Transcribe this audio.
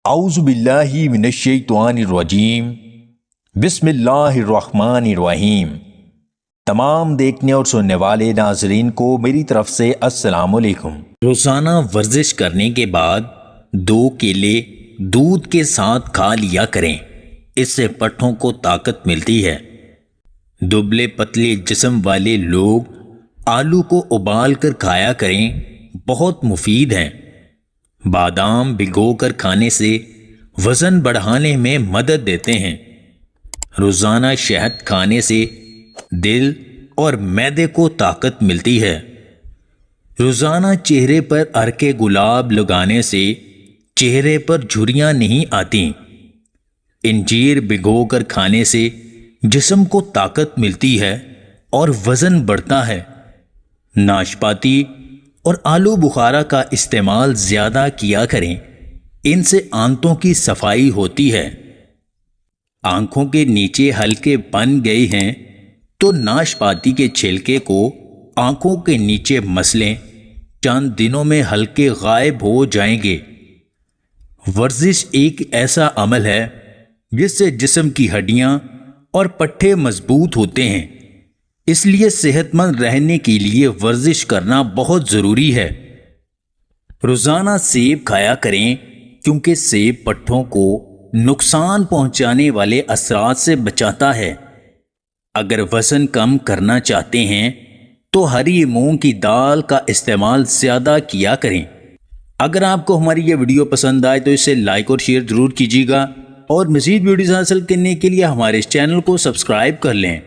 اعوذ باللہ من الشیطان الرجیم بسم اللہ الرحمن الرحیم۔ تمام دیکھنے اور سننے والے ناظرین کو میری طرف سے السلام علیکم۔ روزانہ ورزش کرنے کے بعد 2 کیلے دودھ کے ساتھ کھا لیا کریں، اس سے پٹھوں کو طاقت ملتی ہے۔ دبلے پتلے جسم والے لوگ آلو کو ابال کر کھایا کریں، بہت مفید ہیں۔ بادام بھگو کر کھانے سے وزن بڑھانے میں مدد دیتے ہیں۔ روزانہ شہد کھانے سے دل اور معدے کو طاقت ملتی ہے۔ روزانہ چہرے پر عرق گلاب لگانے سے چہرے پر جھریاں نہیں آتی۔ انجیر بھگو کر کھانے سے جسم کو طاقت ملتی ہے اور وزن بڑھتا ہے۔ ناشپاتی اور آلو بخارا کا استعمال زیادہ کیا کریں، ان سے آنتوں کی صفائی ہوتی ہے۔ آنکھوں کے نیچے ہلکے بن گئے ہیں تو ناشپاتی کے چھلکے کو آنکھوں کے نیچے مس لیں، چند دنوں میں ہلکے غائب ہو جائیں گے۔ ورزش ایک ایسا عمل ہے جس سے جسم کی ہڈیاں اور پٹھے مضبوط ہوتے ہیں، اس لیے صحت مند رہنے کے لیے ورزش کرنا بہت ضروری ہے۔ روزانہ سیب کھایا کریں کیونکہ سیب پٹھوں کو نقصان پہنچانے والے اثرات سے بچاتا ہے۔ اگر وزن کم کرنا چاہتے ہیں تو ہری مونگ کی دال کا استعمال زیادہ کیا کریں۔ اگر آپ کو ہماری یہ ویڈیو پسند آئے تو اسے لائک اور شیئر ضرور کیجیے گا، اور مزید ویڈیوز حاصل کرنے کے لیے ہمارے اس چینل کو سبسکرائب کر لیں۔